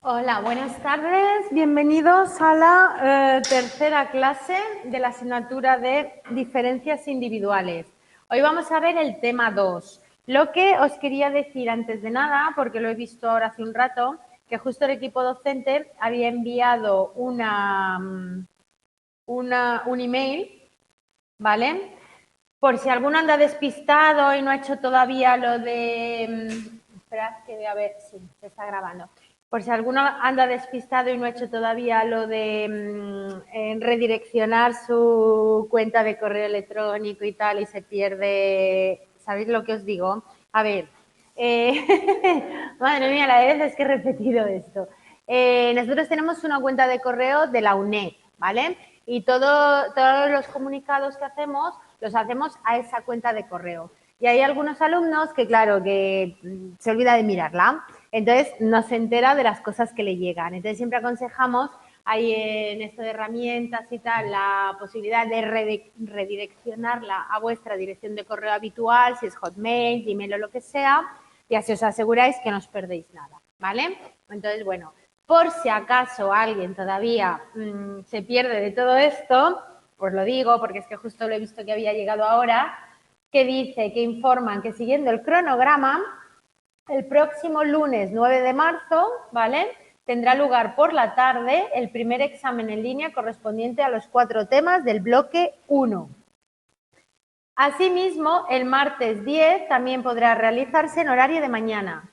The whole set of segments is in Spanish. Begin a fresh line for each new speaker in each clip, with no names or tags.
Hola, buenas tardes. Bienvenidos a la tercera clase de la asignatura de diferencias individuales. Hoy vamos a ver el tema 2. Lo que os quería decir antes de nada, porque lo he visto ahora hace un rato, que justo el equipo docente había enviado un email, ¿vale? Por si alguno anda despistado y no ha hecho todavía lo de... esperad que voy a ver, sí, se está grabando. Por si alguno anda despistado y no ha hecho todavía lo de redireccionar su cuenta de correo electrónico y tal y se pierde, ¿sabéis lo que os digo? A ver, madre mía, la veces que he repetido esto. Nosotros tenemos una cuenta de correo de la UNED, ¿vale? Y todos los comunicados que hacemos los hacemos a esa cuenta de correo. Y hay algunos alumnos que, claro, que se olvida de mirarla. Entonces, no se entera de las cosas que le llegan. Entonces, siempre aconsejamos, hay en esto de herramientas y tal, la posibilidad de redireccionarla a vuestra dirección de correo habitual, si es Hotmail, Gmail o lo que sea, y así os aseguráis que no os perdéis nada, ¿vale? Entonces, bueno, por si acaso alguien todavía se pierde de todo esto, os lo digo porque es que justo lo he visto que había llegado ahora, que dice que informan que siguiendo el cronograma, el próximo lunes 9 de marzo, ¿vale? Tendrá lugar por la tarde el primer examen en línea correspondiente a los 4 temas del bloque 1. Asimismo, el martes 10 también podrá realizarse en horario de mañana,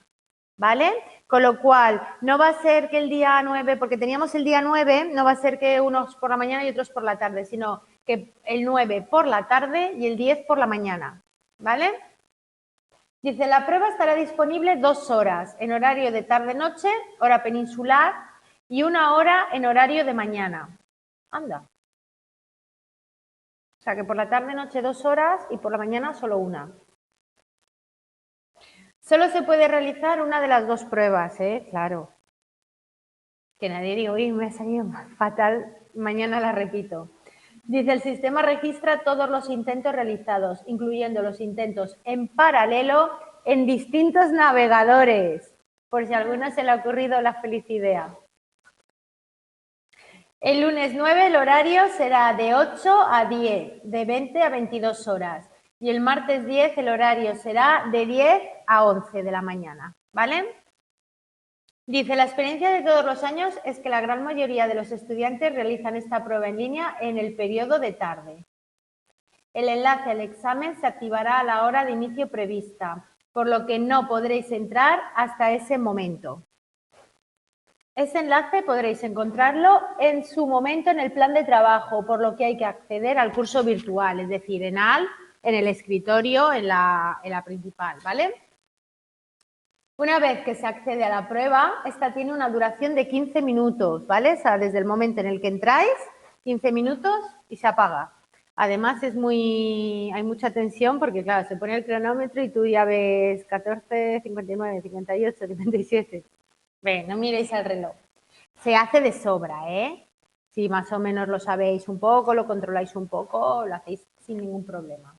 ¿vale? Con lo cual, no va a ser que el día 9, porque teníamos el día 9, no va a ser que unos por la mañana y otros por la tarde, sino que el 9 por la tarde y el 10 por la mañana, ¿vale? Dice, la prueba estará disponible 2 horas en horario de tarde-noche, hora peninsular, y 1 hora en horario de mañana. Anda. O sea, que por la tarde-noche 2 horas y por la mañana solo 1. Solo se puede realizar una de las 2 pruebas, ¿eh? Claro. Que nadie diga, uy, me ha salido fatal, mañana la repito. Dice, el sistema registra todos los intentos realizados, incluyendo los intentos en paralelo en distintos navegadores, por si a alguno se le ha ocurrido la feliz idea. El lunes 9 el horario será de 8 a 10, de 20 a 22 horas. Y el martes 10 el horario será de 10 a 11 de la mañana, ¿vale? Dice, la experiencia de todos los años es que la gran mayoría de los estudiantes realizan esta prueba en línea en el periodo de tarde. El enlace al examen se activará a la hora de inicio prevista, por lo que no podréis entrar hasta ese momento. Ese enlace podréis encontrarlo en su momento en el plan de trabajo, por lo que hay que acceder al curso virtual, es decir, en el escritorio, en la principal, ¿vale? Una vez que se accede a la prueba, esta tiene una duración de 15 minutos, ¿vale? O sea, desde el momento en el que entráis, 15 minutos y se apaga. Además, hay mucha tensión porque, claro, se pone el cronómetro y tú ya ves 14, 59, 58, 57. Ve, no miréis el reloj. Se hace de sobra, ¿eh? Si más o menos lo sabéis un poco, lo controláis un poco, lo hacéis sin ningún problema.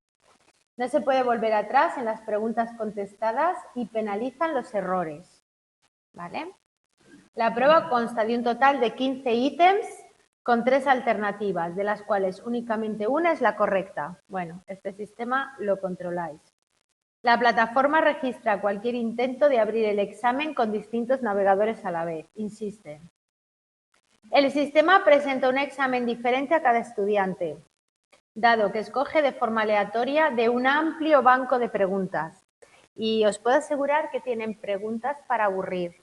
No se puede volver atrás en las preguntas contestadas y penalizan los errores, ¿vale? La prueba consta de un total de 15 ítems con 3 alternativas, de las cuales únicamente una es la correcta. Bueno, este sistema lo controláis. La plataforma registra cualquier intento de abrir el examen con distintos navegadores a la vez, insisten. El sistema presenta un examen diferente a cada estudiante, dado que escoge de forma aleatoria de un amplio banco de preguntas. Y os puedo asegurar que tienen preguntas para aburrir,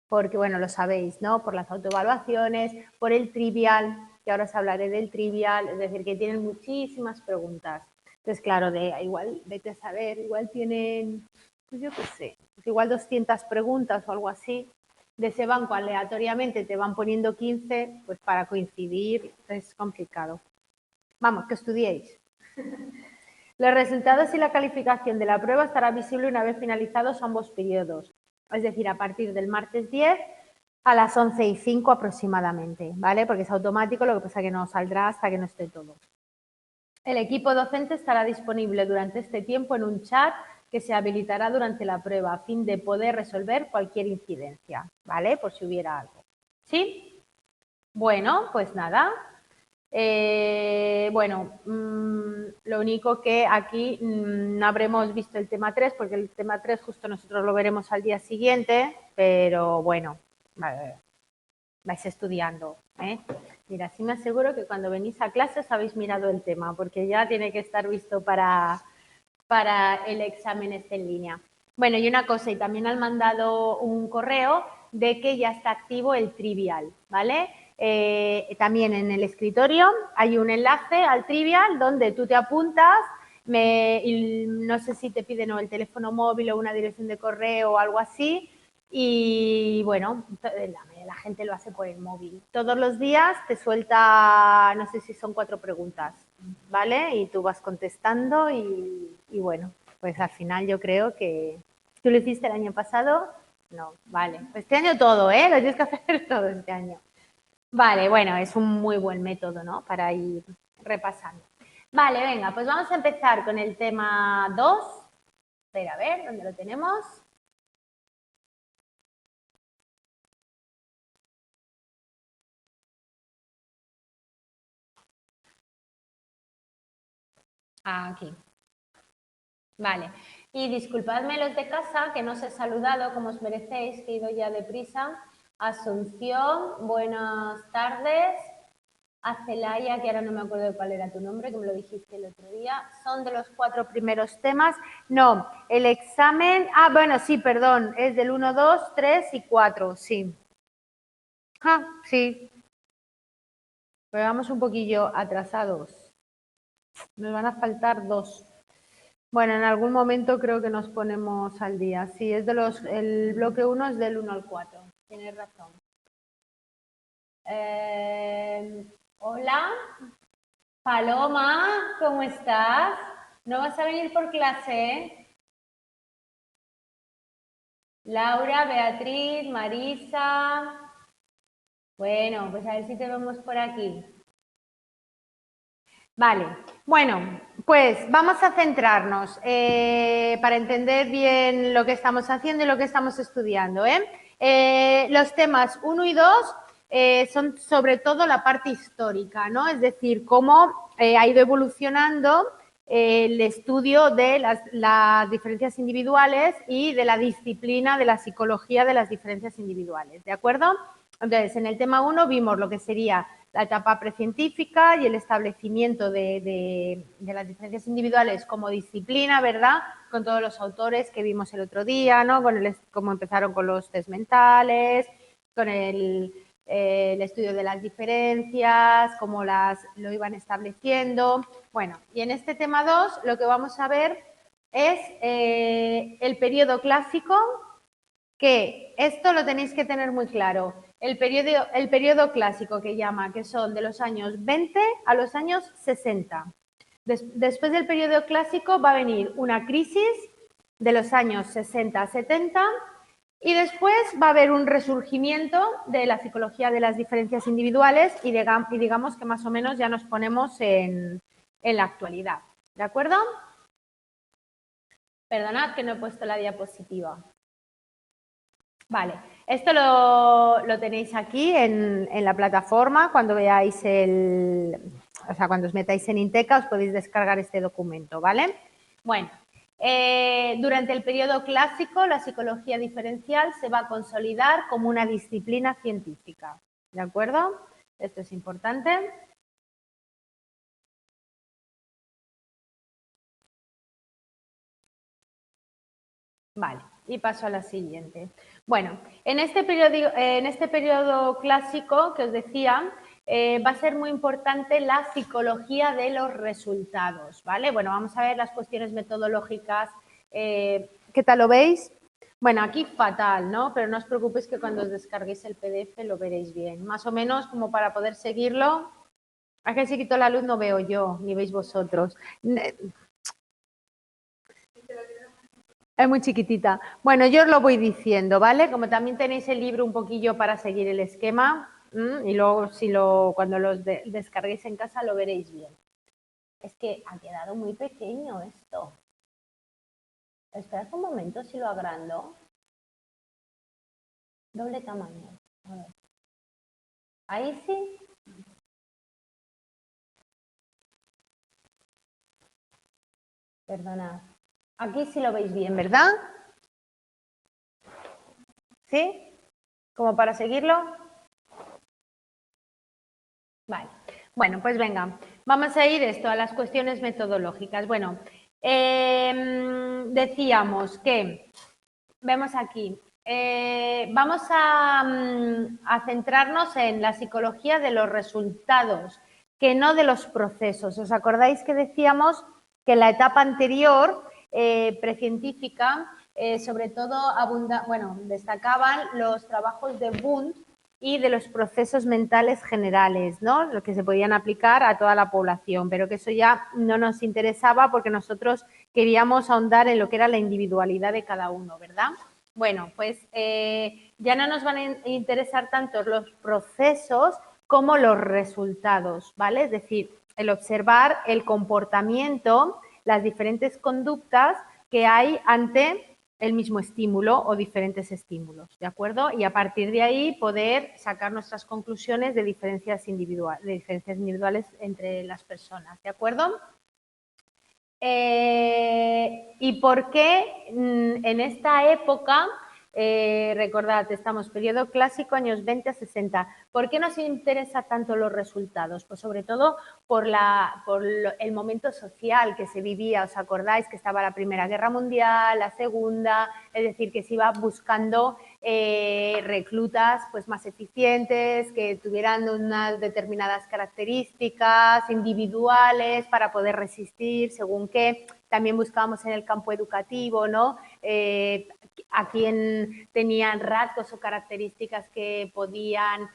porque, bueno, lo sabéis, ¿no? Por las autoevaluaciones, por el trivial, que ahora os hablaré del trivial, es decir, que tienen muchísimas preguntas. Entonces, claro, igual, vete a saber, igual tienen, pues yo qué sé, pues igual 200 preguntas o algo así. De ese banco aleatoriamente te van poniendo 15, pues para coincidir es complicado. Vamos, que estudiéis. Los resultados y la calificación de la prueba estará visible una vez finalizados ambos periodos, es decir, a partir del martes 10 a las 11:05 aproximadamente, ¿vale? Porque es automático, lo que pasa es que no saldrá hasta que no esté todo. El equipo docente estará disponible durante este tiempo en un chat que se habilitará durante la prueba a fin de poder resolver cualquier incidencia, ¿vale? Por si hubiera algo. ¿Sí? Bueno, pues nada. Lo único que aquí no habremos visto el tema 3, porque el tema 3 justo nosotros lo veremos al día siguiente, pero bueno, vais estudiando, ¿eh? Mira, sí me aseguro que cuando venís a clase os habéis mirado el tema, porque ya tiene que estar visto para el examen este en línea. Bueno, y una cosa, y también han mandado un correo de que ya está activo el trivial, ¿vale? También en el escritorio hay un enlace al trivial donde tú te apuntas, y no sé si te piden o el teléfono móvil o una dirección de correo o algo así, y bueno, la gente lo hace por el móvil. Todos los días te suelta, no sé si son 4 preguntas, ¿vale? Y tú vas contestando y bueno, pues al final yo creo que... ¿Tú lo hiciste el año pasado? No, vale. Pues este año todo, ¿eh? Lo tienes que hacer todo este año. Vale, bueno, es un muy buen método, ¿no? Para ir repasando. Vale, venga, pues vamos a empezar con el tema 2. Espera, a ver, ¿dónde lo tenemos? Aquí. Vale. Y disculpadme los de casa, que no os he saludado como os merecéis, que he ido ya deprisa. Asunción, buenas tardes. A Celaya, que ahora no me acuerdo de cuál era tu nombre, que me lo dijiste el otro día. Son de los 4 primeros temas. No, el examen... Ah, bueno, sí, perdón. Es del 1, 2, 3 y 4, sí. Ah, sí. Pero vamos un poquillo atrasados. Nos van a faltar 2. Bueno, en algún momento creo que nos ponemos al día. Sí, es de los... El bloque 1 es del 1 al 4. Tienes razón. Hola. Paloma, ¿cómo estás? ¿No vas a venir por clase? Laura, Beatriz, Marisa. Bueno, pues a ver si te vemos por aquí. Vale, bueno, pues vamos a centrarnos para entender bien lo que estamos haciendo y lo que estamos estudiando. Los temas 1 y 2 son sobre todo la parte histórica, ¿no? Es decir, cómo ha ido evolucionando el estudio de las diferencias individuales y de la disciplina de la psicología de las diferencias individuales, ¿de acuerdo? Entonces, en el tema 1 vimos lo que sería la etapa precientífica y el establecimiento de las diferencias individuales como disciplina, ¿verdad? Con todos los autores que vimos el otro día, ¿no? Cómo empezaron con los test mentales, con el estudio de las diferencias, cómo lo iban estableciendo. Bueno, y en este tema 2 lo que vamos a ver es el periodo clásico, que esto lo tenéis que tener muy claro. El periodo clásico que llama, que son de los años 20 a los años 60. Después del periodo clásico va a venir una crisis de los años 60 a 70 y después va a haber un resurgimiento de la psicología de las diferencias individuales y digamos que más o menos ya nos ponemos en la actualidad. ¿De acuerdo? Perdonad que no he puesto la diapositiva. Vale, esto lo tenéis aquí en la plataforma. Cuando veáis cuando os metáis en Inteca os podéis descargar este documento, ¿vale? Bueno, durante el periodo clásico la psicología diferencial se va a consolidar como una disciplina científica, ¿de acuerdo? Esto es importante. Vale, y paso a la siguiente. Bueno, en este periodo clásico que os decía, va a ser muy importante la psicología de los resultados, ¿vale? Bueno, vamos a ver las cuestiones metodológicas. ¿Qué tal lo veis? Bueno, aquí fatal, ¿no? Pero no os preocupéis que cuando os descarguéis el PDF lo veréis bien. Más o menos como para poder seguirlo. ¿A que se quitó la luz? No veo yo, ni veis vosotros. Es muy chiquitita. Bueno, yo os lo voy diciendo, ¿vale? Como también tenéis el libro un poquillo para seguir el esquema y luego cuando los descarguéis en casa lo veréis bien. Es que ha quedado muy pequeño esto. Espera un momento si lo agrando. Doble tamaño. A ver. Ahí sí. Perdonad. Aquí sí lo veis bien, ¿verdad? ¿Sí? ¿Como para seguirlo? Vale. Bueno, pues venga, vamos a ir a las cuestiones metodológicas. Bueno, decíamos que, vemos aquí, vamos a centrarnos en la psicología de los resultados, que no de los procesos. ¿Os acordáis que decíamos que en la etapa anterior, precientífica, sobre todo destacaban los trabajos de Wundt y de los procesos mentales generales, ¿no? Los que se podían aplicar a toda la población, pero que eso ya no nos interesaba porque nosotros queríamos ahondar en lo que era la individualidad de cada uno, ¿verdad? Bueno, pues ya no nos van a interesar tanto los procesos como los resultados, ¿vale? Es decir, el observar el comportamiento, las diferentes conductas que hay ante el mismo estímulo o diferentes estímulos, ¿de acuerdo? Y a partir de ahí poder sacar nuestras conclusiones de diferencias individuales entre las personas, ¿de acuerdo? ¿Y por qué en esta época, recordad, estamos periodo clásico, años 20 a 60, ¿por qué nos interesa tanto los resultados? Pues sobre todo por el momento social que se vivía, ¿os acordáis? Que estaba la Primera Guerra Mundial, la Segunda, es decir, que se iba buscando reclutas pues, más eficientes, que tuvieran unas determinadas características individuales para poder resistir, según que también buscábamos en el campo educativo, ¿no? A quien tenían rasgos o características que podían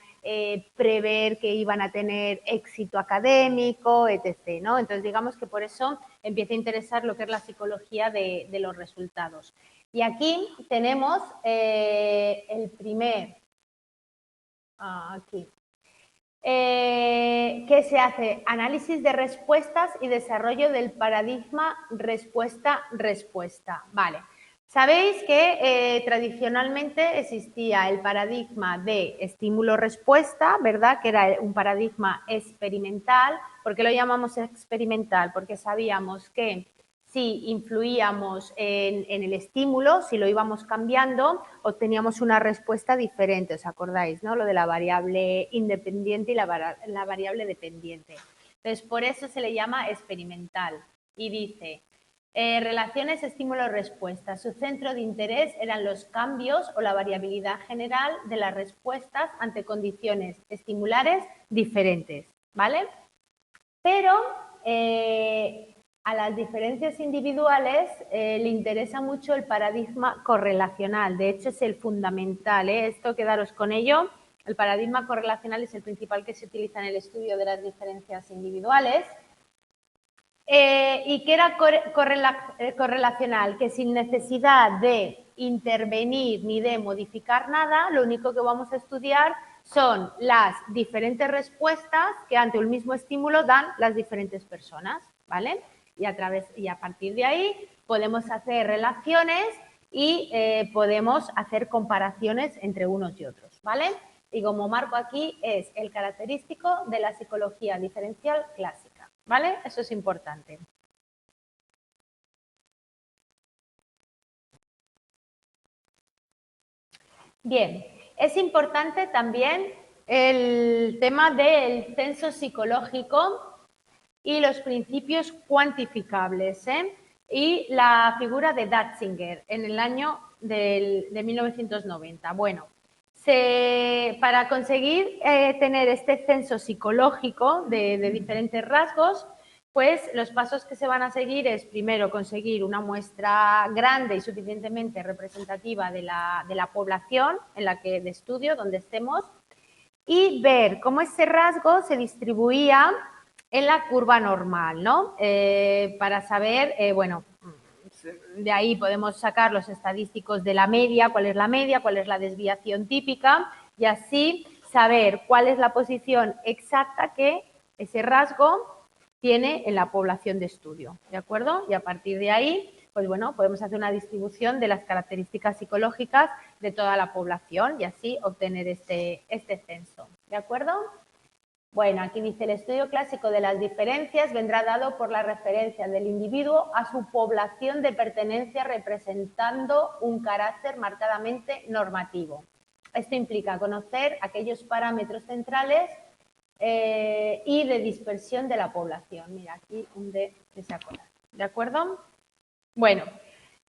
prever que iban a tener éxito académico, etc., ¿no? Entonces, digamos que por eso empieza a interesar lo que es la psicología de los resultados. Y aquí tenemos el primer, aquí, que se hace análisis de respuestas y desarrollo del paradigma respuesta-respuesta. Vale. Sabéis que tradicionalmente existía el paradigma de estímulo-respuesta, ¿verdad? Que era un paradigma experimental. ¿Por qué lo llamamos experimental? Porque sabíamos que si influíamos en el estímulo, si lo íbamos cambiando, obteníamos una respuesta diferente, ¿os acordáis? ¿No? Lo de la variable independiente y la variable dependiente. Entonces, por eso se le llama experimental. Y dice, relaciones estímulo-respuesta. Su centro de interés eran los cambios o la variabilidad general de las respuestas ante condiciones estimulares diferentes, ¿vale? Pero a las diferencias individuales le interesa mucho el paradigma correlacional. De hecho, es el fundamental. Esto, quedaros con ello. El paradigma correlacional es el principal que se utiliza en el estudio de las diferencias individuales. ¿Y qué era correlacional? Que sin necesidad de intervenir ni de modificar nada, lo único que vamos a estudiar son las diferentes respuestas que ante el mismo estímulo dan las diferentes personas, ¿vale? Y a partir de ahí podemos hacer relaciones y podemos hacer comparaciones entre unos y otros, ¿vale? Y como marco aquí es el característico de la psicología diferencial clásica, ¿vale? Eso es importante. Bien, es importante también el tema del censo psicológico y los principios cuantificables, y la figura de Datzinger en el año de 1990. Bueno, para conseguir tener este censo psicológico de diferentes rasgos, pues los pasos que se van a seguir es primero conseguir una muestra grande y suficientemente representativa de la población en la que de estudio, donde estemos, y ver cómo ese rasgo se distribuía en la curva normal, ¿no? Para saber, bueno, de ahí podemos sacar los estadísticos de la media, cuál es la desviación típica, y así saber cuál es la posición exacta que ese rasgo tiene en la población de estudio, ¿de acuerdo? Y a partir de ahí, pues bueno, podemos hacer una distribución de las características psicológicas de toda la población y así obtener este censo, ¿de acuerdo? Bueno, aquí dice el estudio clásico de las diferencias vendrá dado por la referencia del individuo a su población de pertenencia representando un carácter marcadamente normativo. Esto implica conocer aquellos parámetros centrales y de dispersión de la población. Mira, aquí un D que se acuerda. ¿De acuerdo? Bueno,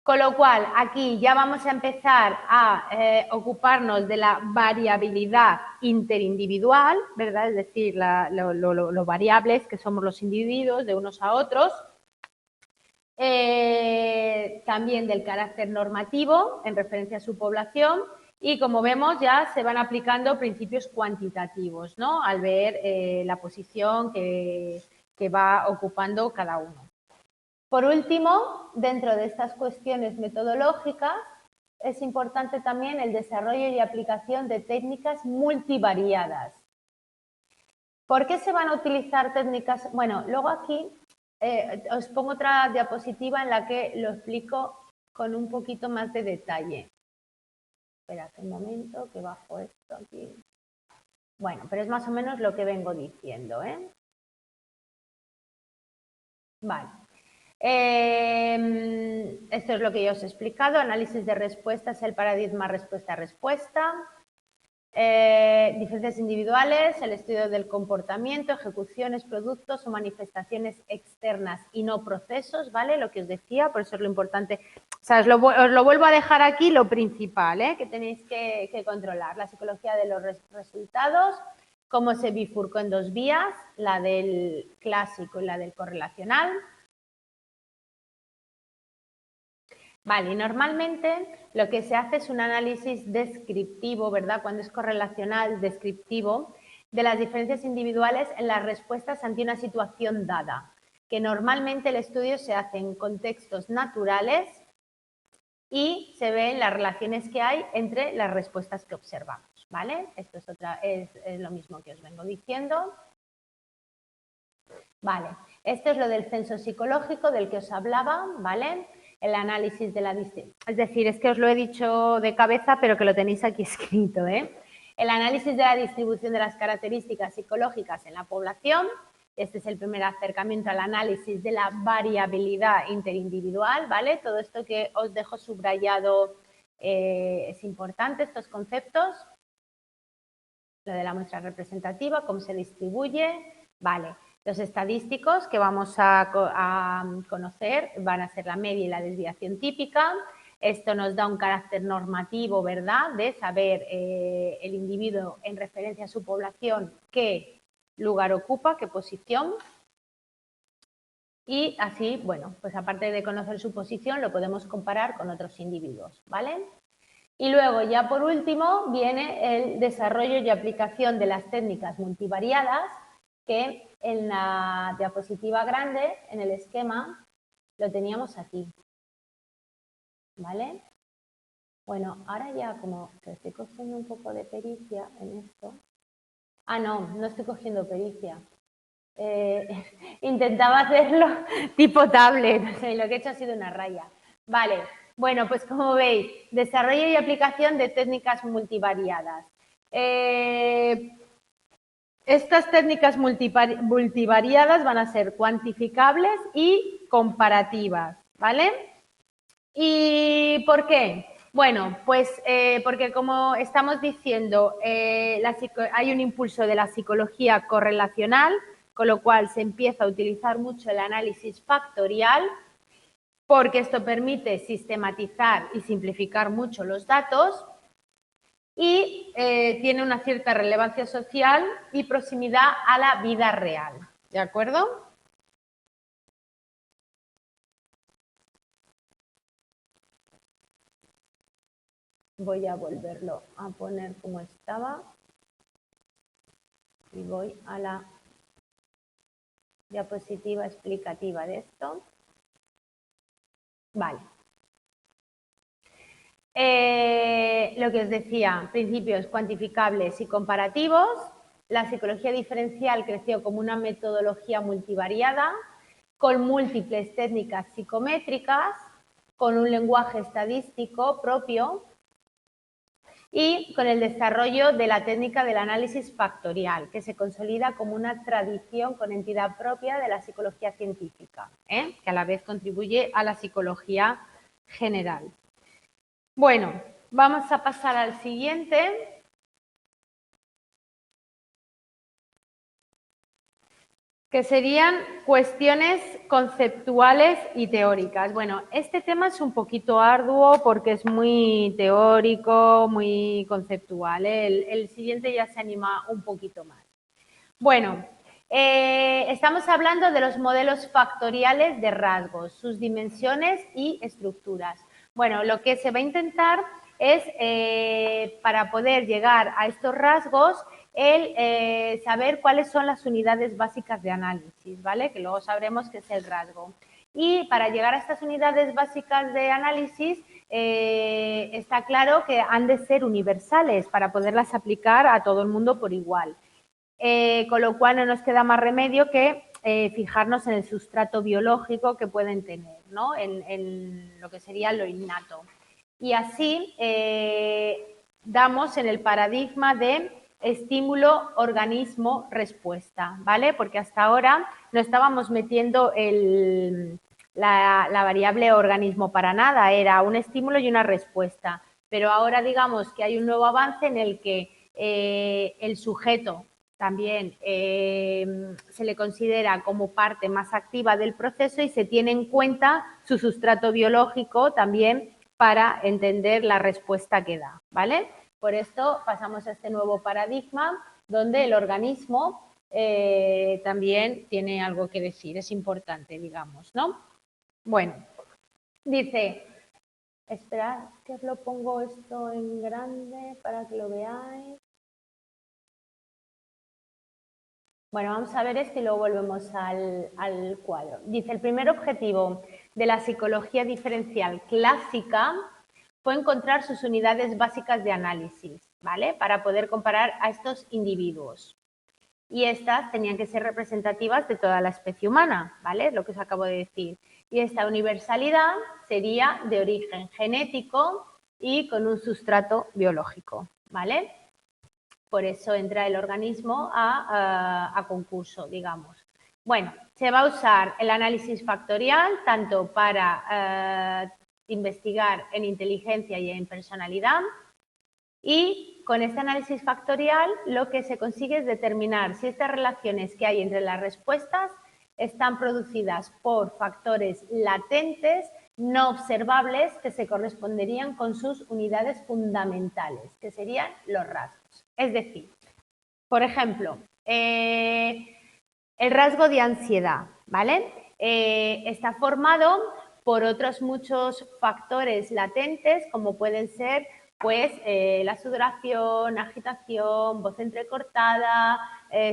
con lo cual aquí ya vamos a empezar a ocuparnos de la variabilidad interindividual, ¿verdad? Es decir, lo variables que somos los individuos de unos a otros. También del carácter normativo en referencia a su población y como vemos ya se van aplicando principios cuantitativos, ¿no? Al ver la posición que va ocupando cada uno. Por último, dentro de estas cuestiones metodológicas, es importante también el desarrollo y aplicación de técnicas multivariadas. ¿Por qué se van a utilizar técnicas? Bueno, luego aquí os pongo otra diapositiva en la que lo explico con un poquito más de detalle. Esperad un momento que bajo esto aquí. Bueno, pero es más o menos lo que vengo diciendo, ¿eh? Vale. Esto es lo que yo os he explicado. Análisis de respuestas, el paradigma respuesta-respuesta. Diferencias individuales, el estudio del comportamiento, ejecuciones, productos o manifestaciones externas y no procesos, ¿vale? Lo que os decía, por eso es lo importante. O sea, os lo vuelvo a dejar aquí lo principal, ¿eh? Que tenéis que controlar. La psicología de los resultados, cómo se bifurcó en dos vías, la del clásico y la del correlacional. Vale, y normalmente lo que se hace es un análisis descriptivo, ¿verdad? Cuando es correlacional, descriptivo, de las diferencias individuales en las respuestas ante una situación dada, que normalmente el estudio se hace en contextos naturales y se ven las relaciones que hay entre las respuestas que observamos, ¿vale? Esto es lo mismo que os vengo diciendo. Vale, esto es lo del censo psicológico del que os hablaba, ¿vale? El análisis de la distribución. Es decir, es que os lo he dicho de cabeza, pero que lo tenéis aquí escrito, ¿eh? El análisis de la distribución de las características psicológicas en la población. Este es el primer acercamiento al análisis de la variabilidad interindividual, ¿vale? Todo esto que os dejo subrayado es importante, estos conceptos. Lo de la muestra representativa, cómo se distribuye, vale. Los estadísticos que vamos a conocer van a ser la media y la desviación típica. Esto nos da un carácter normativo, ¿verdad?, de saber el individuo en referencia a su población qué lugar ocupa, qué posición. Y así, bueno, pues aparte de conocer su posición, lo podemos comparar con otros individuos, ¿vale? Y luego, ya por último, viene el desarrollo y aplicación de las técnicas multivariadas, que en la diapositiva grande, en el esquema, lo teníamos aquí. ¿Vale? Bueno, ahora ya como que estoy cogiendo un poco de pericia en esto. Ah, no estoy cogiendo pericia. Intentaba hacerlo tipo tablet, o sea, lo que he hecho ha sido una raya. Vale, bueno, pues como veis, desarrollo y aplicación de técnicas multivariadas. Estas técnicas multivariadas van a ser cuantificables y comparativas, ¿vale? ¿Y por qué? Bueno, pues porque como estamos diciendo, hay un impulso de la psicología correlacional, con lo cual se empieza a utilizar mucho el análisis factorial, porque esto permite sistematizar y simplificar mucho los datos y tiene una cierta relevancia social y proximidad a la vida real. ¿De acuerdo? Voy a volverlo a poner como estaba y voy a la diapositiva explicativa de esto. Vale. Lo que os decía, principios cuantificables y comparativos. la psicología diferencial creció como una metodología multivariada, con múltiples técnicas psicométricas, con un lenguaje estadístico propio y con el desarrollo de la técnica del análisis factorial, que se consolida como una tradición con entidad propia de la psicología científica, que a la vez contribuye a la psicología general. Bueno, vamos a pasar al siguiente. Que serían cuestiones conceptuales y teóricas. Bueno, este tema es un poquito arduo porque es muy teórico, muy conceptual. El siguiente ya se anima un poquito más. Bueno, estamos hablando de los modelos factoriales de rasgos, sus dimensiones y estructuras. Bueno, lo que se va a intentar es, para poder llegar a estos rasgos, el saber cuáles son las unidades básicas de análisis, ¿vale? Que luego sabremos qué es el rasgo. Y para llegar a estas unidades básicas de análisis, está claro que han de ser universales para poderlas aplicar a todo el mundo por igual. Con lo cual no nos queda más remedio que fijarnos en el sustrato biológico que pueden tener, ¿no? En lo que sería lo innato. Y así damos en el paradigma de estímulo, organismo, respuesta, ¿vale? Porque hasta ahora no estábamos metiendo la variable organismo para nada, era un estímulo y una respuesta. Pero ahora digamos que hay un nuevo avance en el que el sujeto también se le considera como parte más activa del proceso y se tiene en cuenta su sustrato biológico también para entender la respuesta que da, ¿vale? Por esto pasamos a este nuevo paradigma donde el organismo también tiene algo que decir, es importante, digamos, ¿no? Bueno, dice, esperad que os lo pongo esto en grande para que lo veáis. Bueno, vamos a ver esto y luego volvemos al cuadro. Dice, el primer objetivo de la psicología diferencial clásica fue encontrar sus unidades básicas de análisis, ¿vale? Para poder comparar a estos individuos. Y estas tenían que ser representativas de toda la especie humana, ¿vale? Lo que os acabo de decir. Y esta universalidad sería de origen genético y con un sustrato biológico, ¿vale? Por eso entra el organismo a concurso, digamos. Bueno, se va a usar el análisis factorial tanto para investigar en inteligencia y en personalidad, y con este análisis factorial lo que se consigue es determinar si estas relaciones que hay entre las respuestas están producidas por factores latentes no observables que se corresponderían con sus unidades fundamentales, que serían los rasgos. Es decir, por ejemplo, el rasgo de ansiedad, ¿vale? Está formado por otros muchos factores latentes, como pueden ser pues la sudoración, agitación, voz entrecortada,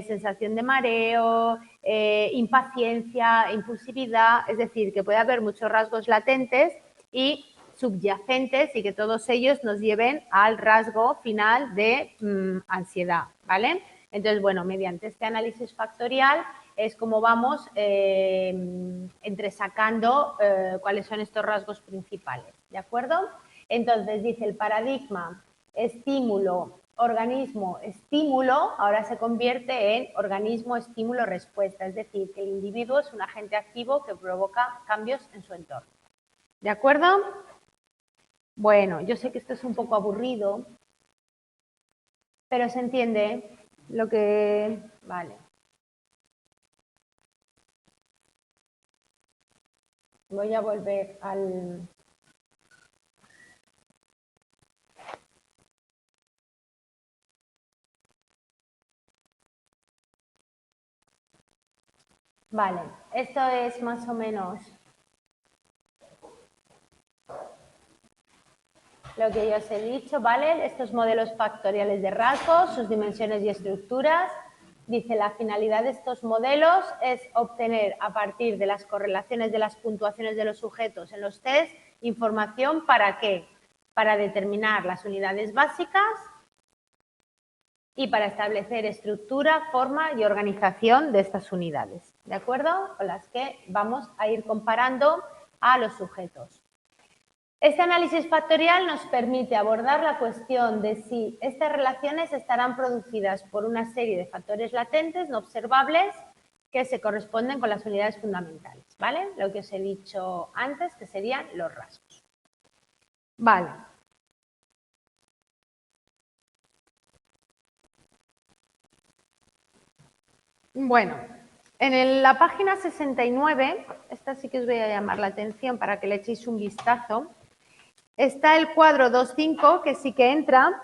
sensación de mareo, impaciencia, impulsividad, es decir, que puede haber muchos rasgos latentes y subyacentes y que todos ellos nos lleven al rasgo final de ansiedad, ¿vale? Entonces, bueno, mediante este análisis factorial es como vamos entresacando cuáles son estos rasgos principales, ¿de acuerdo? Entonces, dice el paradigma estímulo, organismo, estímulo, ahora se convierte en organismo, estímulo, respuesta, es decir, que el individuo es un agente activo que provoca cambios en su entorno. ¿De acuerdo? Bueno, yo sé que esto es un poco aburrido, pero se entiende lo que... Vale. Voy a volver al... Vale, esto es más o menos lo que yo os he dicho, ¿vale? Estos modelos factoriales de rasgos, sus dimensiones y estructuras. Dice, la finalidad de estos modelos es obtener, a partir de las correlaciones de las puntuaciones de los sujetos en los test, información ¿para qué? Para determinar las unidades básicas y para establecer estructura, forma y organización de estas unidades, ¿de acuerdo? Con las que vamos a ir comparando a los sujetos. Este análisis factorial nos permite abordar la cuestión de si estas relaciones estarán producidas por una serie de factores latentes no observables que se corresponden con las unidades fundamentales, ¿vale? Lo que os he dicho antes, que serían los rasgos. Vale. Bueno, en la página 69, esta sí que os voy a llamar la atención para que le echéis un vistazo, está el cuadro 2.5, que sí que entra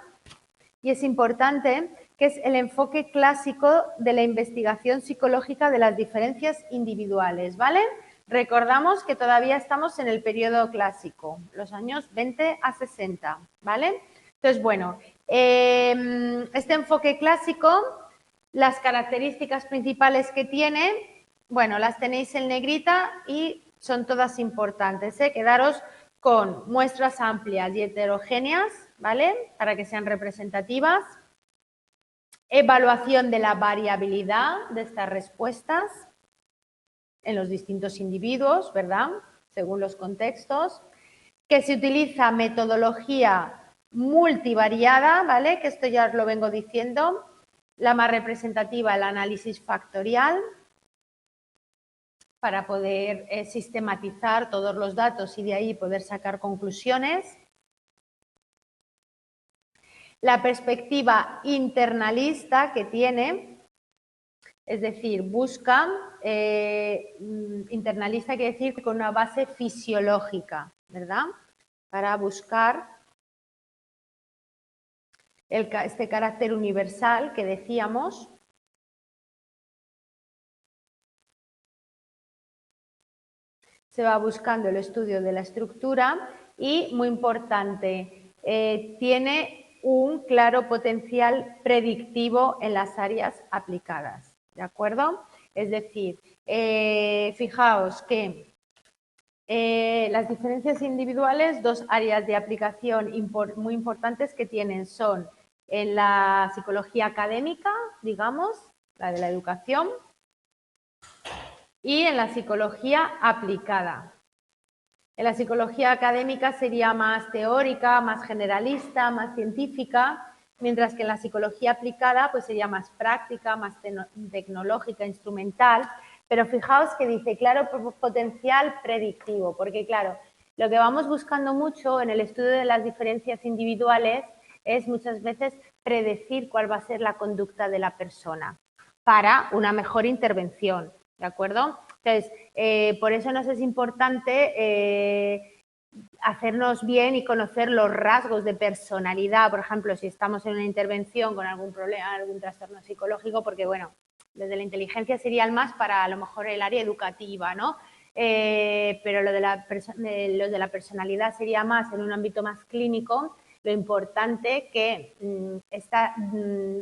y es importante, que es el enfoque clásico de la investigación psicológica de las diferencias individuales, ¿vale? Recordamos que todavía estamos en el periodo clásico, los años 20 a 60, ¿vale? Entonces, bueno, este enfoque clásico, las características principales que tiene, bueno, las tenéis en negrita y son todas importantes, ¿eh? Quedaros con muestras amplias y heterogéneas, ¿vale? Para que sean representativas. Evaluación de la variabilidad de estas respuestas en los distintos individuos, ¿verdad? Según los contextos. Que se utiliza metodología multivariada, ¿vale? Que esto ya os lo vengo diciendo. La más representativa, el análisis factorial, para poder sistematizar todos los datos y de ahí poder sacar conclusiones. La perspectiva internalista que tiene, es decir, busca, internalista quiere decir con una base fisiológica, ¿verdad? Para buscar este carácter universal que decíamos. Se va buscando el estudio de la estructura y, muy importante, tiene un claro potencial predictivo en las áreas aplicadas, ¿de acuerdo? Es decir, fijaos que las diferencias individuales, dos áreas de aplicación muy importantes que tienen son en la psicología académica, digamos, la de la educación, y en la psicología aplicada. En la psicología académica sería más teórica, más generalista, más científica, mientras que en la psicología aplicada pues sería más práctica, más tecnológica, instrumental. Pero fijaos que dice, claro, potencial predictivo, porque claro, lo que vamos buscando mucho en el estudio de las diferencias individuales es muchas veces predecir cuál va a ser la conducta de la persona para una mejor intervención, ¿de acuerdo? Entonces, por eso nos es importante hacernos bien y conocer los rasgos de personalidad, por ejemplo, si estamos en una intervención con algún problema, algún trastorno psicológico, porque, bueno, desde la inteligencia sería el más para a lo mejor el área educativa, ¿no? Pero lo de la personalidad sería más en un ámbito más clínico, lo importante que esta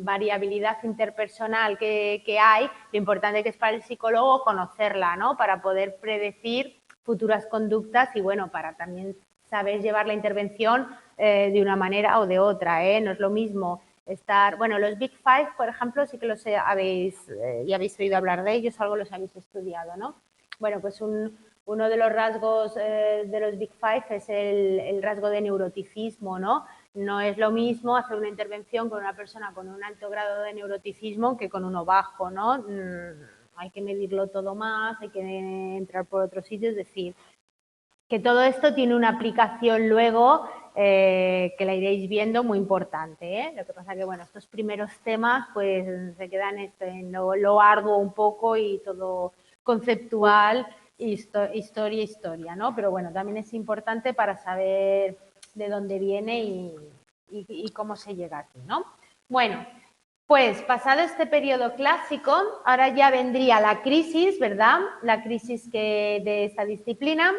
variabilidad interpersonal que hay, lo importante que es para el psicólogo conocerla, ¿no? Para poder predecir futuras conductas y, bueno, para también saber llevar la intervención de una manera o de otra, ¿eh? No es lo mismo estar... Bueno, los Big Five, por ejemplo, sí que los ya habéis oído hablar de ellos, algo los habéis estudiado, ¿no? Bueno, pues uno de los rasgos de los Big Five es el rasgo de neuroticismo, ¿no? No es lo mismo hacer una intervención con una persona con un alto grado de neuroticismo que con uno bajo, ¿no? Hay que medirlo todo más, hay que entrar por otros sitios, es decir, que todo esto tiene una aplicación luego que la iréis viendo muy importante, ¿eh? Lo que pasa que, bueno, estos primeros temas pues se quedan en lo arduo un poco y todo conceptual, historia, ¿no? Pero bueno, también es importante para saber de dónde viene y cómo se llega aquí, ¿no? Bueno, pues pasado este periodo clásico, ahora ya vendría la crisis, ¿verdad? La crisis de esta disciplina,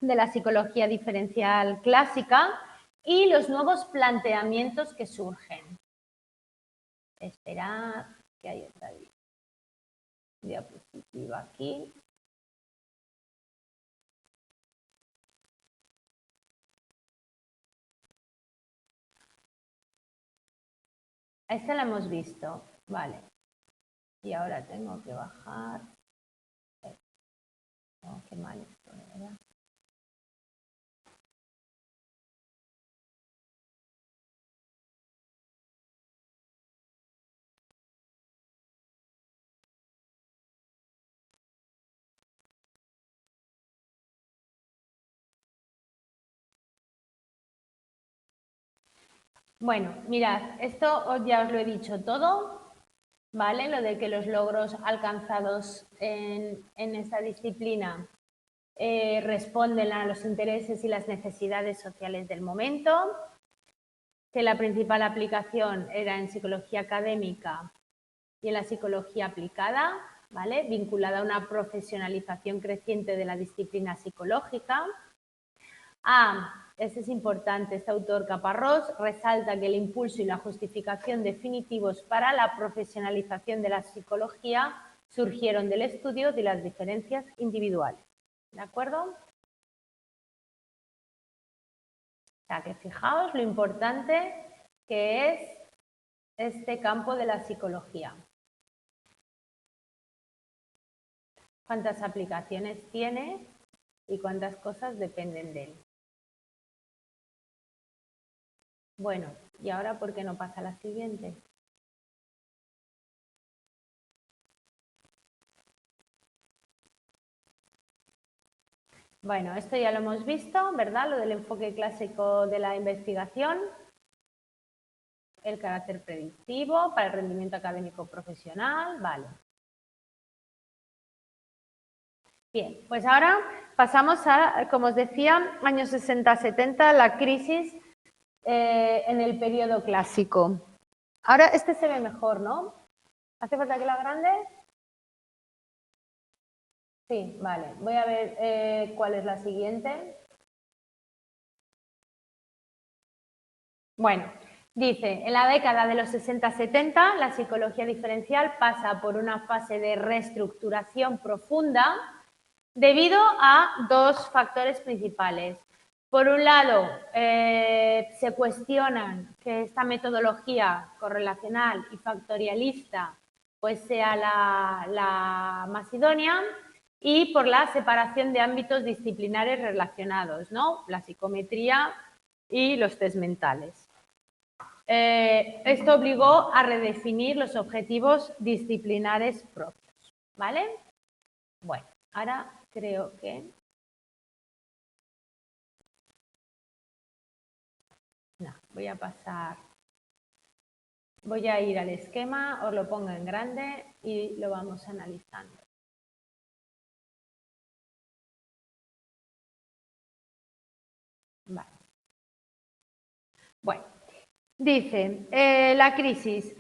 de la psicología diferencial clásica y los nuevos planteamientos que surgen. Esperad, que hay otra diapositiva aquí. Esta la hemos visto, vale. Y ahora tengo que bajar. Oh, qué mal esto, de verdad. Bueno, mirad, esto ya os lo he dicho todo, ¿vale? Lo de que los logros alcanzados en esta disciplina responden a los intereses y las necesidades sociales del momento, que la principal aplicación era en psicología académica y en la psicología aplicada, ¿vale? Vinculada a una profesionalización creciente de la disciplina psicológica. Este es importante, este autor Caparrós resalta que el impulso y la justificación definitivos para la profesionalización de la psicología surgieron del estudio de las diferencias individuales. ¿De acuerdo? O sea, que fijaos lo importante que es este campo de la psicología. Cuántas aplicaciones tiene y cuántas cosas dependen de él. Bueno, ¿y ahora por qué no pasa a la siguiente? Bueno, esto ya lo hemos visto, ¿verdad? Lo del enfoque clásico de la investigación, el carácter predictivo para el rendimiento académico profesional, vale. Bien, pues ahora pasamos a, como os decía, años 60-70, la crisis en el periodo clásico. Ahora este se ve mejor, ¿no? ¿Hace falta que la agrande? Sí, vale. Voy a ver cuál es la siguiente. Bueno, dice, en la década de los 60-70 la psicología diferencial pasa por una fase de reestructuración profunda debido a dos factores principales. Por un lado, se cuestionan que esta metodología correlacional y factorialista pues sea la más idónea, y por la separación de ámbitos disciplinares relacionados, ¿no? La psicometría y los test mentales. Esto obligó a redefinir los objetivos disciplinares propios, ¿vale? Bueno, ahora creo que... No, voy a pasar... Voy a ir al esquema, os lo pongo en grande y lo vamos analizando. Vale. Bueno, dice, la crisis.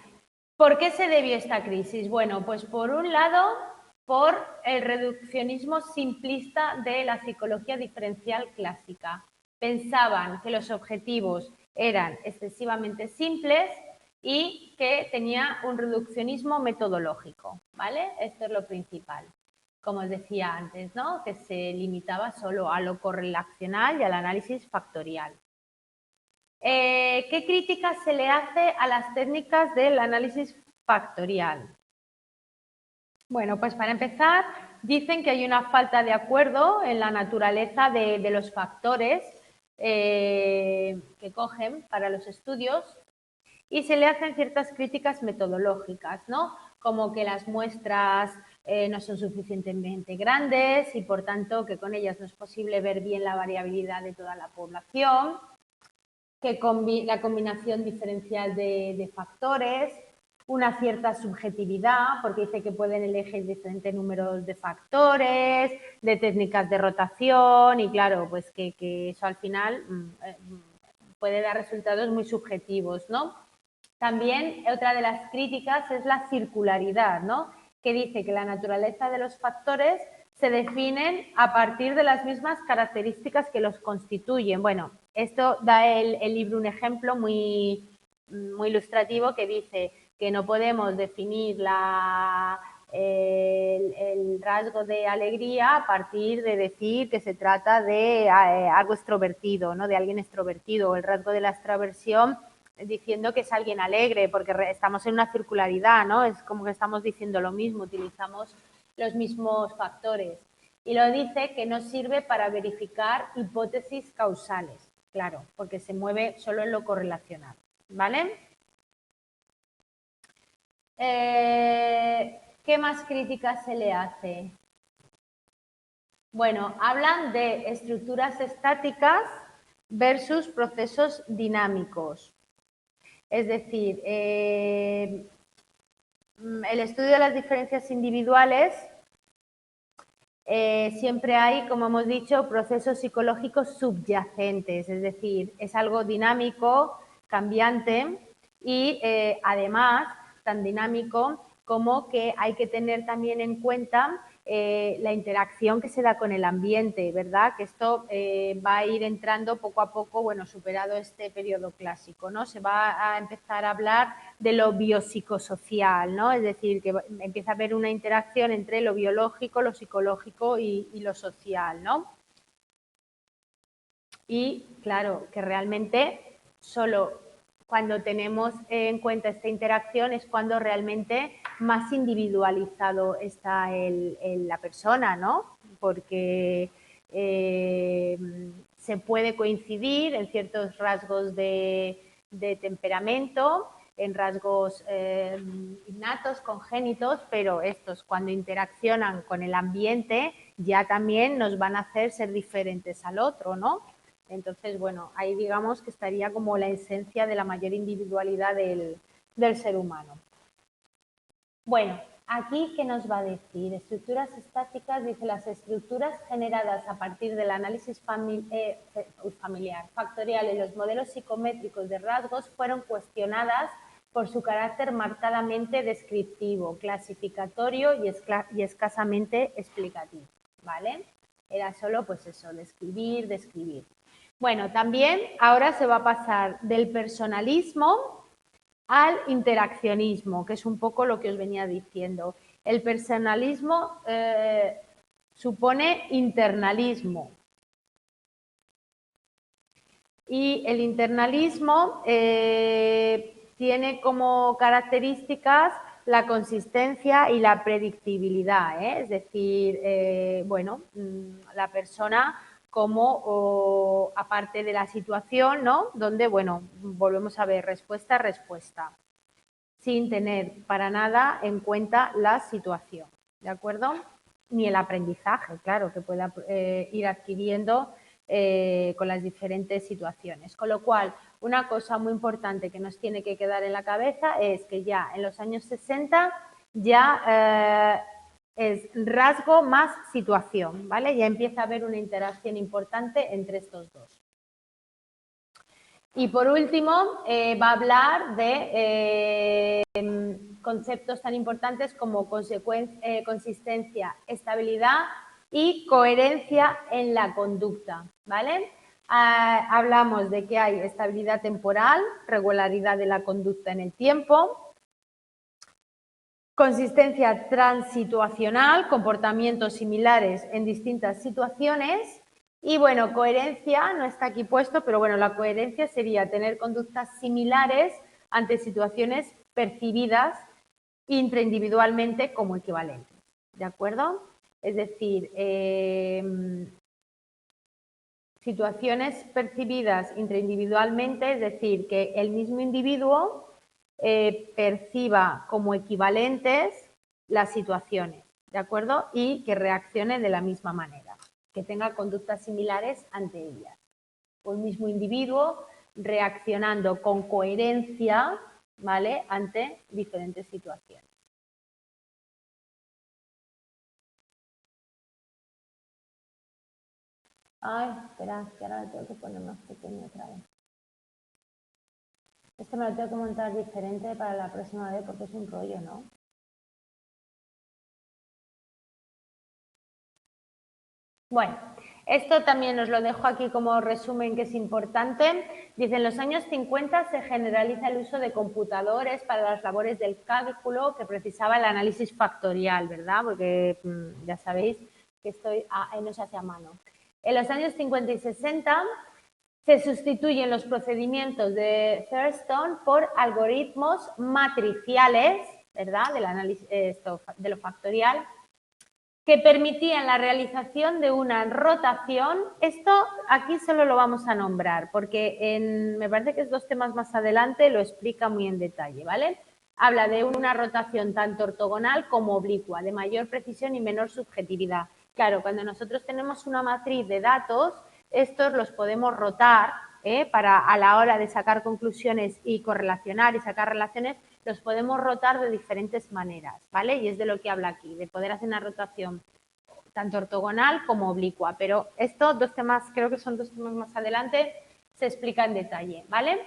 ¿Por qué se debió esta crisis? Bueno, pues por un lado, por el reduccionismo simplista de la psicología diferencial clásica. Pensaban que los objetivos eran excesivamente simples y que tenía un reduccionismo metodológico, ¿vale? Esto es lo principal. Como os decía antes, ¿no? Que se limitaba solo a lo correlacional y al análisis factorial. ¿Qué crítica se le hace a las técnicas del análisis factorial? Bueno, pues para empezar, dicen que hay una falta de acuerdo en la naturaleza de los factores que cogen para los estudios, y se le hacen ciertas críticas metodológicas, ¿no? Como que las muestras no son suficientemente grandes y, por tanto, que con ellas no es posible ver bien la variabilidad de toda la población, que la combinación diferencial de factores, una cierta subjetividad, porque dice que pueden elegir diferentes números de factores, de técnicas de rotación, y claro, pues que eso al final puede dar resultados muy subjetivos, ¿no? También otra de las críticas es la circularidad, ¿no? Que dice que la naturaleza de los factores se definen a partir de las mismas características que los constituyen. Bueno, esto da el libro un ejemplo muy ilustrativo, que dice que no podemos definir el rasgo de alegría a partir de decir que se trata de algo extrovertido, ¿no? De alguien extrovertido, o el rasgo de la extroversión diciendo que es alguien alegre, porque estamos en una circularidad, ¿no? Es como que estamos diciendo lo mismo, utilizamos los mismos factores. Y lo dice que no sirve para verificar hipótesis causales, claro, porque se mueve solo en lo correlacionado, ¿vale? ¿Qué más críticas se le hace? Bueno, hablan de estructuras estáticas versus procesos dinámicos. Es decir, el estudio de las diferencias individuales, siempre hay, como hemos dicho, procesos psicológicos subyacentes, es decir, es algo dinámico, cambiante y además tan dinámico como que hay que tener también en cuenta la interacción que se da con el ambiente, ¿verdad? Que esto va a ir entrando poco a poco, bueno, superado este periodo clásico, ¿no? Se va a empezar a hablar de lo biopsicosocial, ¿no? Es decir, que empieza a haber una interacción entre lo biológico, lo psicológico y lo social, ¿no? Y claro, que realmente solo cuando tenemos en cuenta esta interacción es cuando realmente más individualizado está la persona, ¿no? Porque se puede coincidir en ciertos rasgos de temperamento, en rasgos innatos, congénitos, pero estos cuando interaccionan con el ambiente ya también nos van a hacer ser diferentes al otro, ¿no? Entonces, bueno, ahí digamos que estaría como la esencia de la mayor individualidad del ser humano. Bueno, aquí, ¿qué nos va a decir? Estructuras estáticas, dice, las estructuras generadas a partir del análisis familiar, factorial y los modelos psicométricos de rasgos fueron cuestionadas por su carácter marcadamente descriptivo, clasificatorio y escasamente explicativo, ¿vale? Era solo, pues eso, describir. Bueno, también ahora se va a pasar del personalismo al interaccionismo, que es un poco lo que os venía diciendo. El personalismo supone internalismo. Y el internalismo tiene como características la consistencia y la predictibilidad, ¿eh? Es decir, bueno, la persona como aparte de la situación, ¿no? Donde, bueno, volvemos a ver respuesta, sin tener para nada en cuenta la situación, ¿de acuerdo? Ni el aprendizaje, claro, que pueda ir adquiriendo con las diferentes situaciones. Con lo cual, una cosa muy importante que nos tiene que quedar en la cabeza es que ya en los años 60 ya es rasgo más situación, ¿vale? Ya empieza a haber una interacción importante entre estos dos. Y por último, va a hablar de conceptos tan importantes como consistencia, estabilidad y coherencia en la conducta, ¿vale? Hablamos de que hay estabilidad temporal, regularidad de la conducta en el tiempo, consistencia transituacional, comportamientos similares en distintas situaciones. Y bueno, coherencia no está aquí puesto, pero bueno, la coherencia sería tener conductas similares ante situaciones percibidas intraindividualmente como equivalentes, ¿de acuerdo? Es decir, situaciones percibidas intraindividualmente, es decir, que el mismo individuo perciba como equivalentes las situaciones, ¿de acuerdo? Y que reaccione de la misma manera, que tenga conductas similares ante ellas. Un mismo individuo reaccionando con coherencia, ¿vale?, ante diferentes situaciones. Ay, espera, que ahora lo tengo que poner más pequeño otra vez. Esto me lo tengo que montar diferente para la próxima vez porque es un rollo, ¿no? Bueno, esto también os lo dejo aquí como resumen que es importante. Dice, en los años 50 se generaliza el uso de computadores para las labores del cálculo que precisaba el análisis factorial, ¿verdad? Porque ya sabéis que esto no se hace a mano. En los años 50 y 60 Se sustituyen los procedimientos de Thurston por algoritmos matriciales, ¿verdad?, del análisis de lo factorial, que permitían la realización de una rotación. Esto aquí solo lo vamos a nombrar porque me parece que es 2 temas más adelante lo explica muy en detalle, ¿vale? Habla de una rotación tanto ortogonal como oblicua, de mayor precisión y menor subjetividad. Claro, cuando nosotros tenemos una matriz de datos, estos los podemos rotar para a la hora de sacar conclusiones y correlacionar y sacar relaciones, los podemos rotar de diferentes maneras, ¿vale? Y es de lo que habla aquí, de poder hacer una rotación tanto ortogonal como oblicua. Pero estos 2 temas, creo que son 2 temas más adelante, se explica en detalle, ¿vale?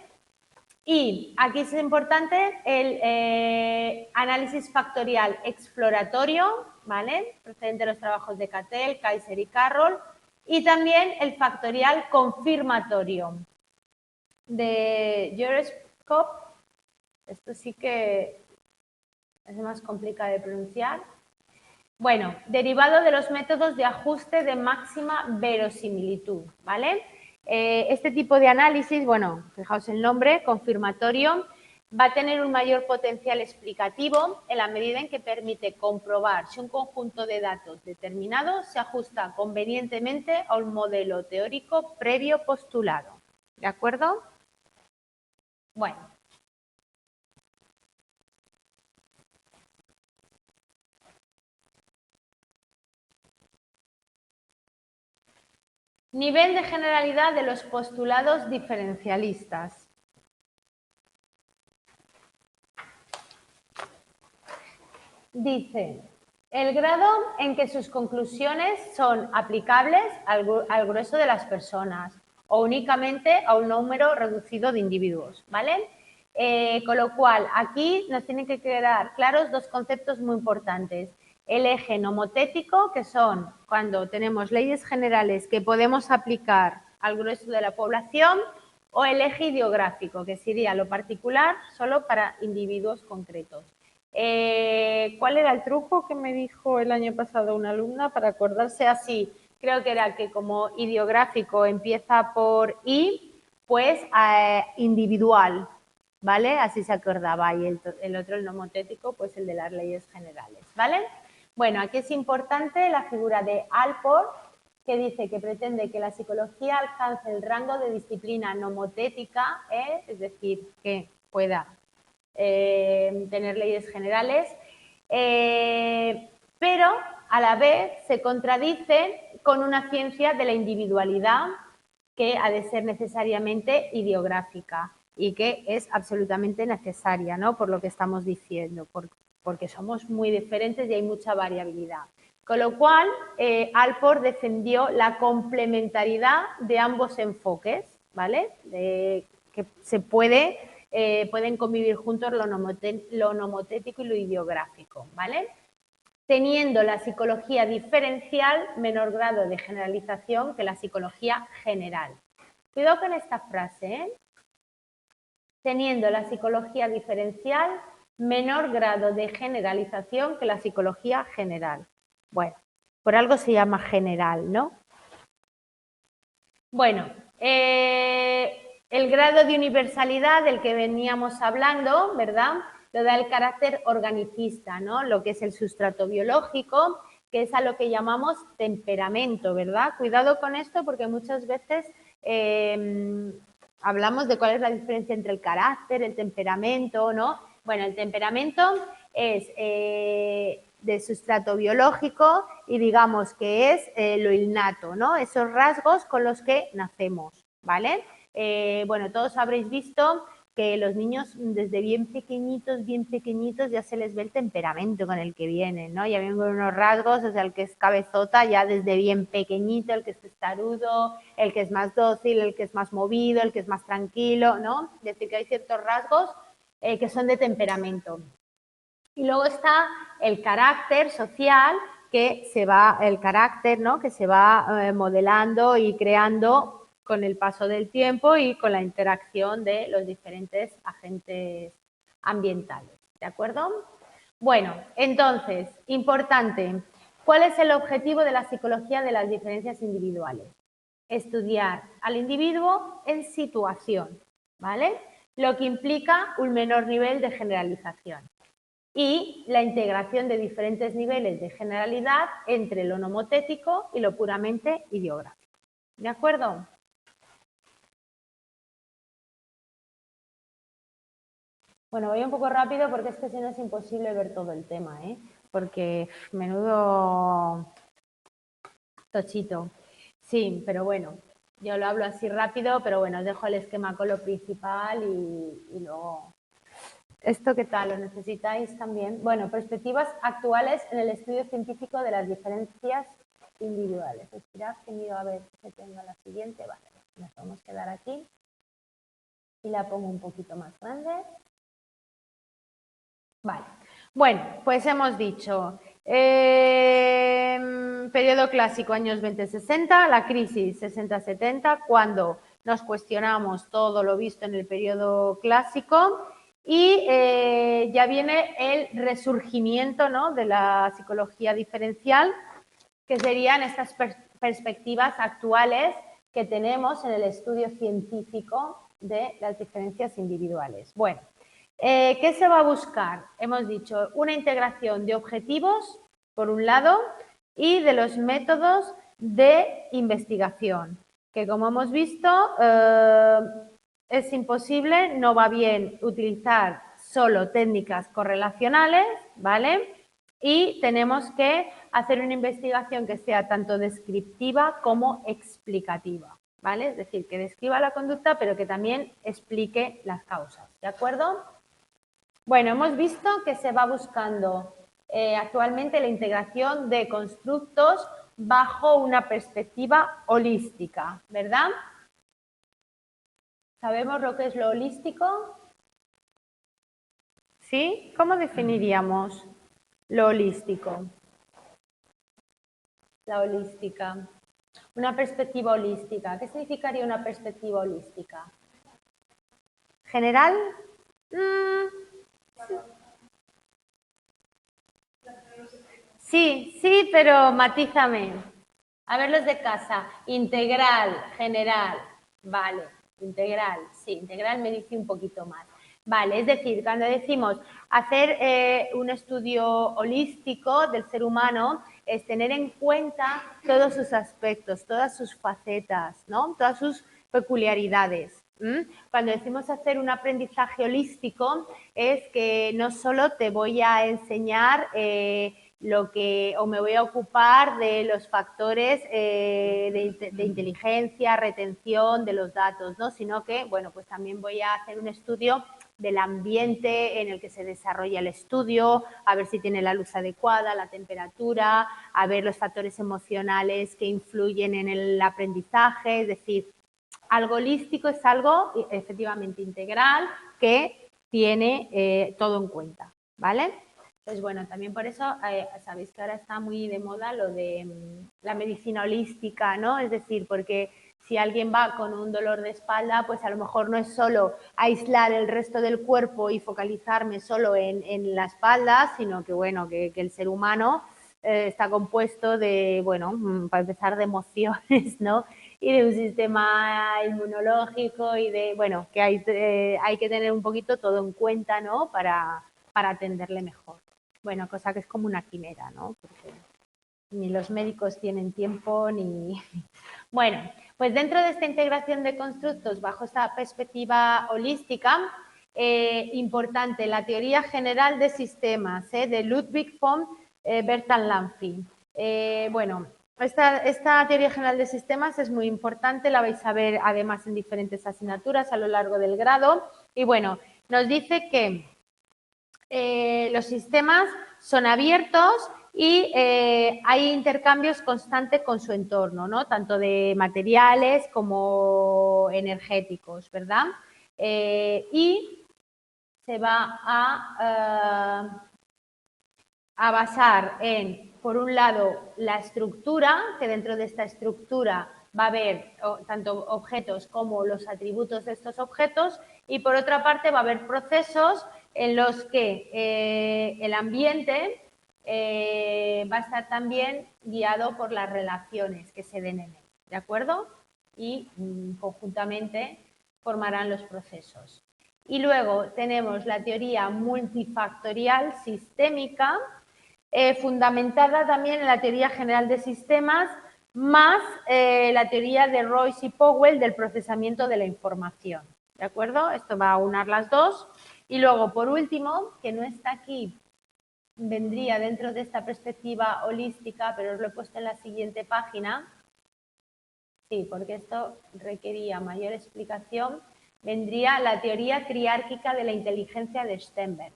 Y aquí es importante el análisis factorial exploratorio, ¿vale?, procedente de los trabajos de Cattell, Kaiser y Carroll, y también el factorial confirmatorio de Gyroscope. Esto sí que es más complicado de pronunciar. Bueno, derivado de los métodos de ajuste de máxima verosimilitud, ¿vale? Este tipo de análisis, bueno, fijaos el nombre, confirmatorio, va a tener un mayor potencial explicativo en la medida en que permite comprobar si un conjunto de datos determinado se ajusta convenientemente a un modelo teórico previo postulado. ¿De acuerdo? Bueno. Nivel de generalidad de los postulados diferencialistas. Dice, el grado en que sus conclusiones son aplicables al grueso de las personas o únicamente a un número reducido de individuos, ¿vale? Con lo cual, aquí nos tienen que quedar claros 2 conceptos muy importantes. El eje nomotético, que son cuando tenemos leyes generales que podemos aplicar al grueso de la población, o el eje ideográfico, que sería lo particular solo para individuos concretos. ¿Cuál era el truco que me dijo el año pasado una alumna para acordarse así? Creo que era que como ideográfico empieza por I, pues individual, ¿vale? Así se acordaba. Y el otro, el nomotético, pues el de las leyes generales, ¿vale? Bueno, aquí es importante la figura de Alport, que dice que pretende que la psicología alcance el rango de disciplina nomotética, es decir, que pueda tener leyes generales, pero a la vez se contradice con una ciencia de la individualidad que ha de ser necesariamente ideográfica y que es absolutamente necesaria, ¿no?, por lo que estamos diciendo, porque somos muy diferentes y hay mucha variabilidad. Con lo cual, Alport defendió la complementariedad de ambos enfoques, ¿vale?, que se pueden convivir juntos lo nomotético y lo ideográfico, ¿vale? Teniendo la psicología diferencial menor grado de generalización que la psicología general. Cuidado con esta frase, ¿eh? Teniendo la psicología diferencial menor grado de generalización que la psicología general. Bueno, por algo se llama general, ¿no? Bueno, el grado de universalidad del que veníamos hablando, ¿verdad?, lo da el carácter organicista, ¿no?, lo que es el sustrato biológico, que es a lo que llamamos temperamento, ¿verdad? Cuidado con esto porque muchas veces hablamos de cuál es la diferencia entre el carácter, el temperamento, ¿no? Bueno, el temperamento es de sustrato biológico y digamos que es lo innato, ¿no? Esos rasgos con los que nacemos, ¿vale? Bueno, todos habréis visto que los niños desde bien pequeñitos, ya se les ve el temperamento con el que vienen, ¿no? Ya vienen con unos rasgos, o sea, el que es cabezota ya desde bien pequeñito, el que es testarudo, el que es más dócil, el que es más movido, el que es más tranquilo, ¿no? Es decir, que hay ciertos rasgos que son de temperamento. Y luego está el carácter social, que se va, el carácter, ¿no?, que se va modelando y creando con el paso del tiempo y con la interacción de los diferentes agentes ambientales, ¿de acuerdo? Bueno, entonces, importante, ¿cuál es el objetivo de la psicología de las diferencias individuales? estudiar al individuo en situación, ¿vale? Lo que implica un menor nivel de generalización y la integración de diferentes niveles de generalidad entre lo nomotético y lo puramente ideográfico. ¿De acuerdo? Bueno, voy un poco rápido porque es que si no es imposible ver todo el tema, ¿eh? Porque menudo tochito. Sí, pero bueno, yo lo hablo así rápido, pero bueno, os dejo el esquema con lo principal y luego... ¿Esto qué tal? ¿Lo necesitáis también? Bueno, perspectivas actuales en el estudio científico de las diferencias individuales. Esperad que miro a ver que tengo la siguiente. Vale, nos vamos a quedar aquí y la pongo un poquito más grande. Vale, bueno, pues hemos dicho periodo clásico años 20-60, la crisis 60-70, cuando nos cuestionamos todo lo visto en el periodo clásico y ya viene el resurgimiento, ¿no?, de la psicología diferencial, que serían estas perspectivas actuales que tenemos en el estudio científico de las diferencias individuales. Bueno, ¿qué se va a buscar? Hemos dicho una integración de objetivos, por un lado, y de los métodos de investigación, que como hemos visto es imposible, no va bien utilizar solo técnicas correlacionales, ¿vale? Y tenemos que hacer una investigación que sea tanto descriptiva como explicativa, ¿vale? Es decir, que describa la conducta, pero que también explique las causas, ¿de acuerdo? Bueno, hemos visto que se va buscando actualmente la integración de constructos bajo una perspectiva holística, ¿verdad? ¿Sabemos lo que es lo holístico? ¿Sí? ¿Cómo definiríamos lo holístico? La holística. Una perspectiva holística. ¿Qué significaría una perspectiva holística? ¿General? Sí, sí, pero matízame. A ver los de casa. Integral, general. Vale, integral. Sí, integral me dice un poquito más. Vale, es decir, cuando decimos hacer un estudio holístico del ser humano, es tener en cuenta todos sus aspectos, todas sus facetas, ¿no? Todas sus peculiaridades. Cuando decimos hacer un aprendizaje holístico, es que no solo te voy a enseñar o me voy a ocupar de los factores de inteligencia, retención de los datos, ¿no? Sino que, bueno, pues también voy a hacer un estudio del ambiente en el que se desarrolla el estudio, a ver si tiene la luz adecuada, la temperatura, a ver los factores emocionales que influyen en el aprendizaje, es decir, algo holístico es algo efectivamente integral que tiene todo en cuenta, ¿vale? Pues bueno, también por eso sabéis que ahora está muy de moda lo de la medicina holística, ¿no? Es decir, porque si alguien va con un dolor de espalda, pues a lo mejor no es solo aislar el resto del cuerpo y focalizarme solo en la espalda, sino que, bueno, que el ser humano está compuesto de, bueno, para empezar, de emociones, ¿no? Y de un sistema inmunológico y de, bueno, que hay que tener un poquito todo en cuenta, ¿no? Para atenderle mejor. Bueno, cosa que es como una quimera, ¿no? Porque ni los médicos tienen tiempo ni... Bueno, pues dentro de esta integración de constructos bajo esta perspectiva holística, importante, la teoría general de sistemas, de Ludwig von Bertalanffy. Bueno, esta teoría general de sistemas es muy importante, la vais a ver además en diferentes asignaturas a lo largo del grado. Y bueno, nos dice que los sistemas son abiertos y hay intercambios constantes con su entorno, ¿no? Tanto de materiales como energéticos, ¿verdad? Y se va a basar en, por un lado, la estructura, que dentro de esta estructura va a haber tanto objetos como los atributos de estos objetos, y por otra parte va a haber procesos en los que el ambiente va a estar también guiado por las relaciones que se den en él, ¿de acuerdo? y conjuntamente formarán los procesos. Y luego tenemos la teoría multifactorial sistémica, fundamentada también en la teoría general de sistemas, más la teoría de Royce y Powell del procesamiento de la información. ¿De acuerdo? Esto va a unar las dos. Y luego, por último, que no está aquí, vendría dentro de esta perspectiva holística, pero os lo he puesto en la siguiente página. Sí, porque esto requería mayor explicación. Vendría la teoría triárquica de la inteligencia de Sternberg,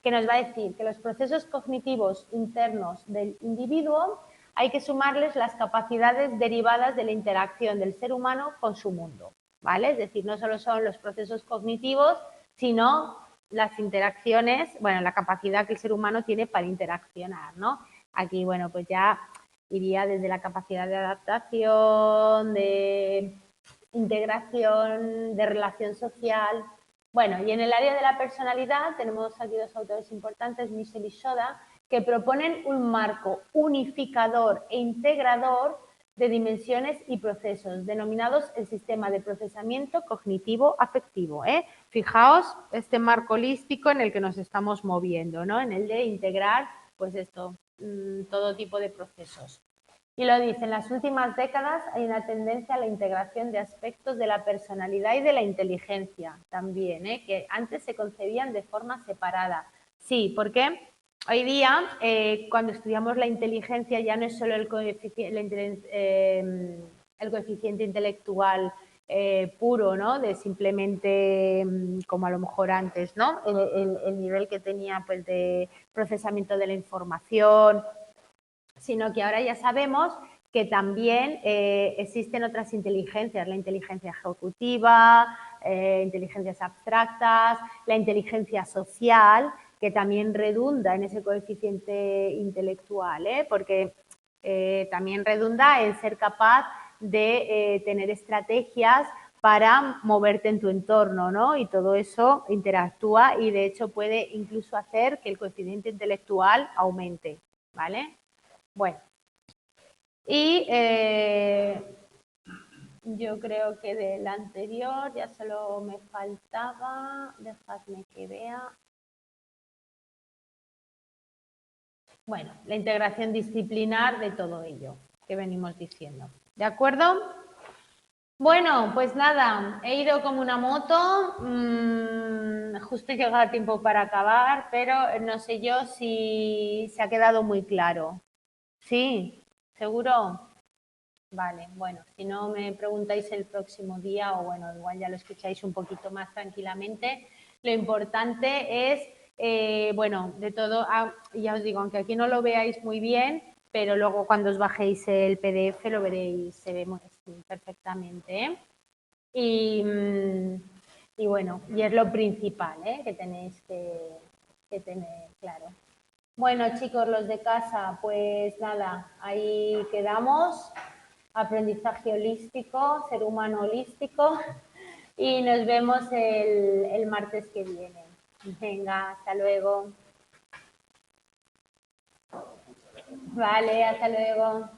que nos va a decir que los procesos cognitivos internos del individuo hay que sumarles las capacidades derivadas de la interacción del ser humano con su mundo, ¿vale? Es decir, no solo son los procesos cognitivos, sino las interacciones, bueno, la capacidad que el ser humano tiene para interaccionar, ¿no? Aquí, bueno, pues ya iría desde la capacidad de adaptación, de integración, de relación social. Bueno, y en el área de la personalidad tenemos aquí dos autores importantes, Michel y Schoda, que proponen un marco unificador e integrador de dimensiones y procesos, denominados el sistema de procesamiento cognitivo-afectivo. Fijaos este marco holístico en el que nos estamos moviendo, ¿no? En el de integrar, pues esto, todo tipo de procesos. Y lo dice, en las últimas décadas hay una tendencia a la integración de aspectos de la personalidad y de la inteligencia también, que antes se concebían de forma separada. Sí, porque hoy día, cuando estudiamos la inteligencia, ya no es solo el coeficiente intelectual puro, ¿no? De simplemente, como a lo mejor antes, ¿no? El nivel que tenía, pues, de procesamiento de la información, sino que ahora ya sabemos que también existen otras inteligencias, la inteligencia ejecutiva, inteligencias abstractas, la inteligencia social, que también redunda en ese coeficiente intelectual, porque también redunda en ser capaz de tener estrategias para moverte en tu entorno, ¿no? Y todo eso interactúa y de hecho puede incluso hacer que el coeficiente intelectual aumente, ¿vale? Bueno, y yo creo que del anterior ya solo me faltaba, dejadme que vea. Bueno, la integración disciplinar de todo ello que venimos diciendo. ¿De acuerdo? Bueno, pues nada, he ido como una moto, justo he llegado a tiempo para acabar, pero no sé yo si se ha quedado muy claro. ¿Sí? ¿Seguro? Vale, bueno, si no me preguntáis el próximo día o bueno, igual ya lo escucháis un poquito más tranquilamente. Lo importante es, bueno, de todo, ya os digo, aunque aquí no lo veáis muy bien, pero luego cuando os bajéis el PDF lo veréis, se ve perfectamente. Y bueno, y es lo principal que tenéis que tener claro. Bueno, chicos, los de casa, pues nada, ahí quedamos. Aprendizaje holístico, ser humano holístico. Y nos vemos el martes que viene. Venga, hasta luego. Vale, hasta luego.